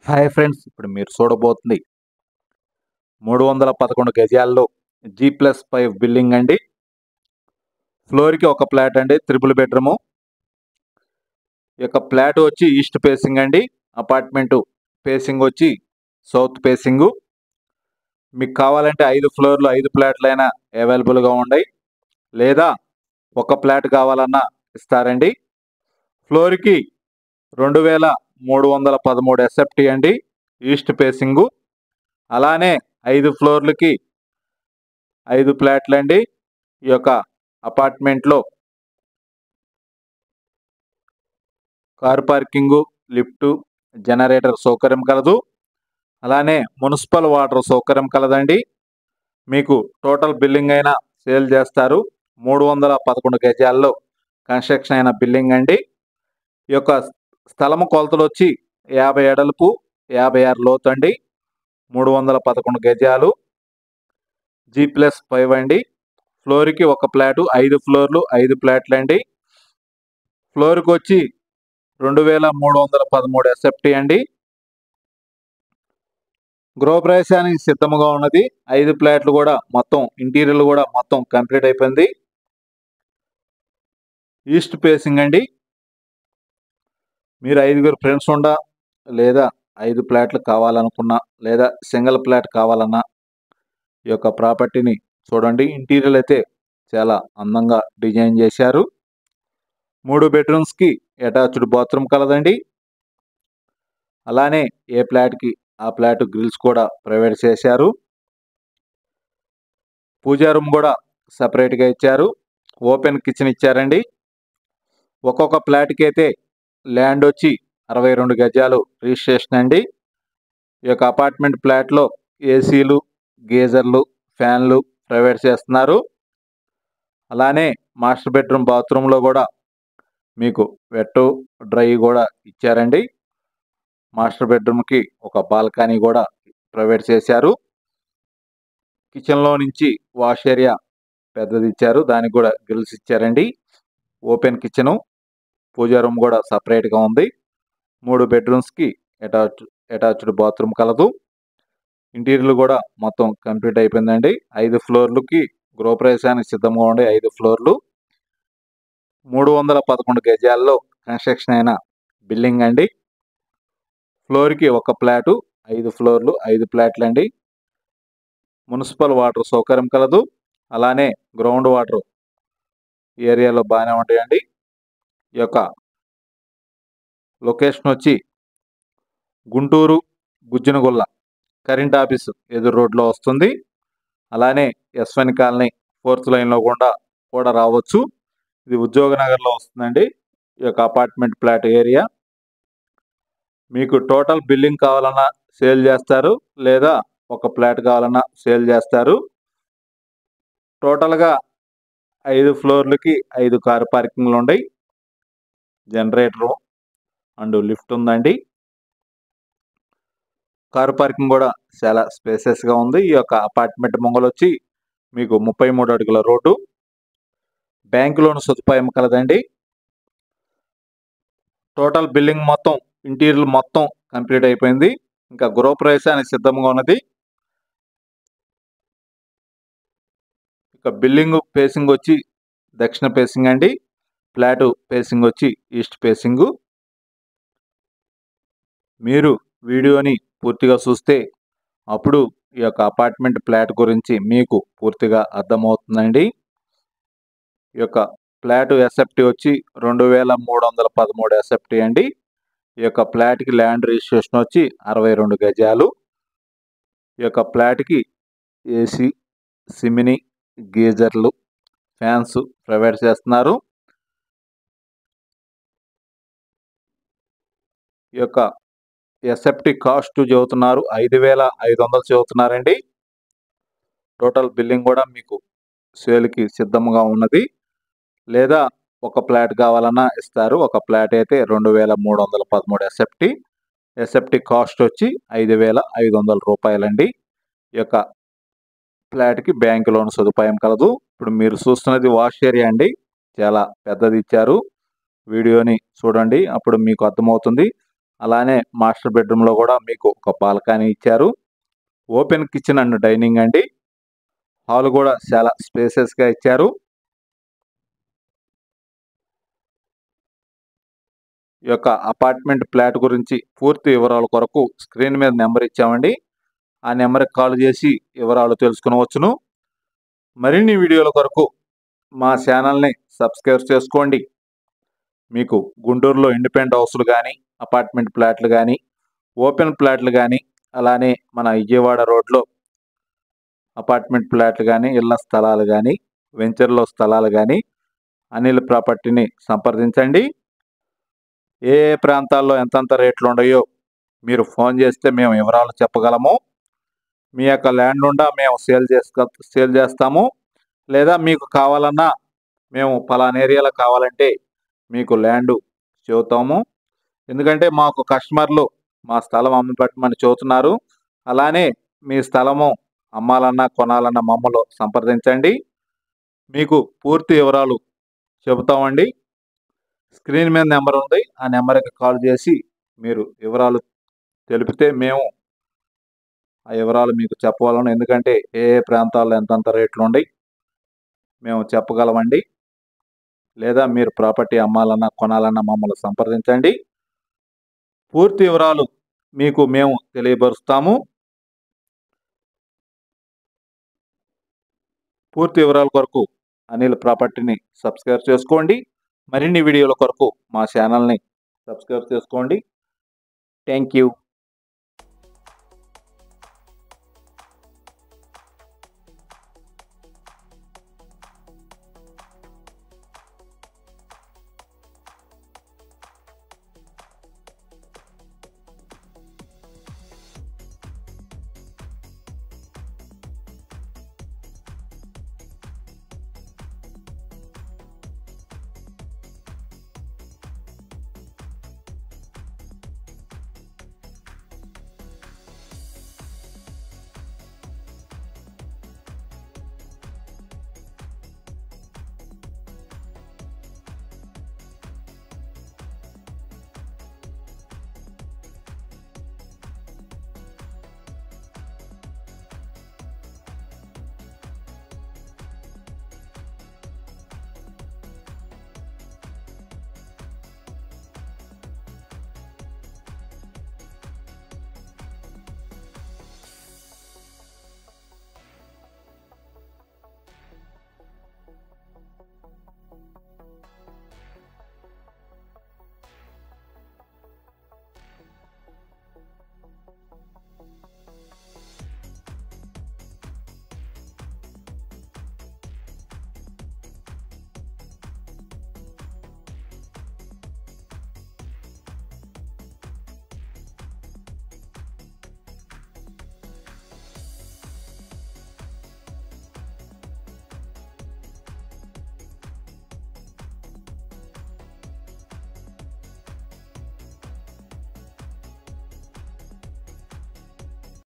Hi friends, ఇప్పుడు మీరు చూడబోతుంది 311 గజాల్లో G+5 బిల్డింగ్ అండి. ఫ్లోర్కి ఒక ఫ్లాట్ అండి, త్రిపుల్ బెడ్రూము. ఈ యొక్క ఫ్లాట్ వచ్చి ఈస్ట్ ఫేసింగ్ అండి. అపార్ట్మెంటు ఫేసింగ్ వచ్చి సౌత్ ఫేసింగు. మీకు కావాలంటే 5 ఫ్లోర్లు 5 ఫ్లాట్లైనా అవైలబుల్గా ఉన్నాయి, లేదా ఒక ఫ్లాట్ కావాలన్నా ఇస్తారండి. ఫ్లోర్కి 2313 SFT అండి, ఈస్ట్ ఫేసింగు. అలానే 5 ఫ్లోర్లకి 5 ఫ్లాట్లు అండి. ఈ యొక్క అపార్ట్మెంట్లో కార్ పార్కింగు, లిఫ్టు, జనరేటర్ సౌకర్యం కలదు. అలానే మున్సిపల్ వాటర్ సౌకర్యం కలదండి. మీకు టోటల్ బిల్డింగ్ అయినా సేల్ చేస్తారు. 311 గజాల్లో కన్స్ట్రక్షన్ అయిన బిల్డింగ్ అండి. ఈ యొక్క స్థలము కొలతలు వచ్చి 50 ఎడల్పు 56 లోతు అండి. 311 గజాలు, G+5 అండి. ఫ్లోర్కి ఒక ఫ్లాటు, 5 ఫ్లోర్లు 5 ఫ్లాట్లు అండి. ఫ్లోర్కి వచ్చి 2313 SFT అండి. గృహప్రవేశానికి సిద్ధముగా ఉన్నది. 5 ఫ్లాట్లు కూడా మొత్తం ఇంటీరియర్ కూడా మొత్తం కంప్లీట్ అయిపోయింది. ఈస్ట్ ఫేసింగ్ అండి. మీరు 5గురు ఫ్రెండ్స్ ఉండా, లేదా 5 ఫ్లాట్లు కావాలనుకున్నా, లేదా సింగిల్ ఫ్లాట్ కావాలన్నా ఈ యొక్క ప్రాపర్టీని చూడండి. ఇంటీరియర్ అయితే చాలా అందంగా డిజైన్ చేశారు. 3 బెడ్రూమ్స్కి అటాచ్డ్ బాత్రూమ్ కలదండి. అలానే ఏ ఫ్లాట్కి ఆ ఫ్లాట్ గ్రిల్స్ కూడా ప్రొవైడ్ చేశారు. పూజా రూమ్ కూడా సపరేట్గా ఇచ్చారు. ఓపెన్ కిచెన్ ఇచ్చారండి. ఒక్కొక్క ఫ్లాట్కి అయితే ల్యాండ్ వచ్చి 62 గజాలు రిజిస్ట్రేషన్ అండి. ఈ యొక్క అపార్ట్మెంట్ ఫ్లాట్లో ఏసీలు, గీజర్లు, ఫ్యాన్లు ప్రొవైడ్ చేస్తున్నారు. అలానే మాస్టర్ బెడ్రూమ్ బాత్రూంలో కూడా మీకు వెట్ డ్రై కూడా ఇచ్చారండి. మాస్టర్ బెడ్రూమ్కి ఒక బాల్కనీ కూడా ప్రొవైడ్ చేశారు. కిచెన్లో నుంచి వాష్ ఏరియా పెద్దది ఇచ్చారు, దానికి కూడా గ్రిల్స్ ఇచ్చారండి. ఓపెన్ కిచెను, పూజా రూమ్ కూడా సపరేట్గా ఉంది. 3 బెడ్రూమ్స్కి అటాచ్డ్ బాత్రూమ్ కలదు. ఇంటీరియర్ కూడా మొత్తం కంప్లీట్ అయిపోయిందండి. 5 ఫ్లోర్లకి గృహప్రవేశానికి సిద్ధంగా ఉండే 5 ఫ్లోర్లు, 311 గజాల్లో కన్స్ట్రక్షన్ అయిన బిల్డింగ్ అండి. ఫ్లోర్కి ఒక ఫ్లాటు, 5 ఫ్లోర్లు 5 ఫ్లాట్లు అండి. మున్సిపల్ వాటర్ సౌకర్యం కలదు. అలానే గ్రౌండ్ వాటర్ ఏరియాలో బాగానే ఉంటాయండి. ఈ యొక్క లొకేషన్ వచ్చి గుంటూరు గుజ్జనగుల్ల కరెంట్ ఆఫీసు ఎదురు రోడ్లో వస్తుంది. అలానే ఎస్వన్ కాలనీ 4th లైన్లో కూడా రావచ్చు. ఇది ఉద్యోగనగర్లో వస్తుందండి. ఈ యొక్క అపార్ట్మెంట్ ఫ్లాట్ ఏరియా. మీకు టోటల్ బిల్డింగ్ కావాలన్నా సేల్ చేస్తారు, లేదా ఒక ఫ్లాట్ కావాలన్నా సేల్ చేస్తారు. టోటల్గా 5 ఫ్లోర్లకి 5 కార్ పార్కింగ్లు ఉన్నాయి. జనరేటరు అండ్ లిఫ్ట్ ఉందండి. కార్ పార్కింగ్ కూడా చాలా స్పేసెస్గా ఉంది. ఈ యొక్క అపార్ట్మెంట్ ముంగలు వచ్చి మీకు 33 అడుగుల రోడ్డు. బ్యాంక్ లోన్ సదుపాయం కలదండి. టోటల్ బిల్డింగ్ మొత్తం ఇంటీరియర్ మొత్తం కంప్లీట్ అయిపోయింది. ఇంకా గృహప్రవేశానికి సిద్ధంగా ఉన్నది. ఇక బిల్డింగ్ ఫేసింగ్ వచ్చి దక్షిణ ఫేసింగ్ అండి. ఫ్లాట్ ఫేసింగ్ వచ్చి ఈస్ట్ ఫేసింగు. మీరు వీడియోని పూర్తిగా చూస్తే అప్పుడు ఈ యొక్క అపార్ట్మెంట్ ఫ్లాట్ గురించి మీకు పూర్తిగా అర్థమవుతుందండి. ఈ యొక్క ఫ్లాట్ ఎస్ఎఫ్టీ వచ్చి 2313 ఎస్ఎఫ్టీ అండి. ఈ యొక్క ఫ్లాట్కి ల్యాండ్ రిజిస్ట్రేషన్ వచ్చి 62 గజాలు. ఈ యొక్క ఫ్లాట్కి ఏసీ, సిమిని, గీజర్లు, ఫ్యాన్స్ ప్రొవైడ్ చేస్తున్నారు. ఈ యొక్క ఎస్ఎఫ్టీ కాస్ట్ చెబుతున్నారు 5500 చెబుతున్నారండి. టోటల్ బిల్డింగ్ కూడా మీకు సేల్కి సిద్ధంగా ఉన్నది, లేదా ఒక ఫ్లాట్ కావాలన్నా ఇస్తారు. ఒక ఫ్లాట్ అయితే 2313 ఎస్ఎఫ్టీ. ఎస్ఎఫ్టీ కాస్ట్ వచ్చి 5500 రూపాయలండి. ఈ యొక్క ఫ్లాట్కి బ్యాంక్ లోన్ సదుపాయం కలదు. ఇప్పుడు మీరు చూస్తున్నది వాష్ ఏరియా అండి. చాలా పెద్దది ఇచ్చారు. వీడియోని చూడండి, అప్పుడు మీకు అర్థమవుతుంది. అలానే మాస్టర్ బెడ్రూమ్లో కూడా మీకు ఒక బాల్కనీ ఇచ్చారు. ఓపెన్ కిచెన్ అండ్ డైనింగ్ అండి. హాల్ కూడా చాలా స్పేసెస్గా ఇచ్చారు. ఈ యొక్క అపార్ట్మెంట్ ఫ్లాట్ గురించి పూర్తి వివరాల కొరకు స్క్రీన్ మీద నెంబర్ ఇచ్చామండి. ఆ నెంబర్కి కాల్ చేసి వివరాలు తెలుసుకునవచ్చును. మరిన్ని వీడియోల కొరకు మా ఛానల్ని సబ్స్క్రైబ్ చేసుకోండి. మీకు గుంటూరులో ఇండిపెండెంట్ హౌస్లు కానీ, అపార్ట్మెంట్ ఫ్లాట్లు కానీ, ఓపెన్ ఫ్లాట్లు కానీ, అలానే మన విజయవాడ రోడ్లో అపార్ట్మెంట్ ఫ్లాట్లు కానీ, ఇళ్ల స్థలాలు కానీ, వెంచర్లో స్థలాలు కానీ అనిల్ ప్రాపర్టీని సంప్రదించండి. ఏ ఏ ప్రాంతాల్లో ఎంతెంత రేట్లు ఉన్నాయో మీరు ఫోన్ చేస్తే మేము వివరాలు చెప్పగలము. మీ యొక్క ల్యాండ్ ఉండా మేము సేల్ చేస్తాము. లేదా మీకు కావాలన్నా మేము పలానా ఏరియాలో కావాలంటే మీకు ల్యాండ్ చెబుతాము. ఎందుకంటే మాకు కస్టమర్లు మా స్థలం అమ్మిపెట్టమని చెబుతున్నారు. అలానే మీ స్థలము అమ్మాలన్నా కొనాలన్నా మమ్మల్ని సంప్రదించండి. మీకు పూర్తి వివరాలు చెబుతామండి. స్క్రీన్ మీద నెంబర్ ఉంది. ఆ నెంబర్కి కాల్ చేసి మీరు వివరాలు తెలిపితే మేము ఆ వివరాలు మీకు చెప్పగలను. ఎందుకంటే ఏ ఏ ప్రాంతాల్లో ఎంతెంత రేట్లు ఉన్నాయి మేము చెప్పగలమండి. లేదా మీరు ప్రాపర్టీ అమ్మాలన్నా కొనాలన్నా మమ్మల్ని సంప్రదించండి. పూర్తి వివరాలు మీకు మేము తెలియపరుస్తాము. పూర్తి వివరాల కొరకు అనిల్ ప్రాపర్టీని సబ్స్క్రైబ్ చేసుకోండి. మరిన్ని వీడియోల కొరకు మా ఛానల్ని సబ్స్క్రైబ్ చేసుకోండి. Thank you.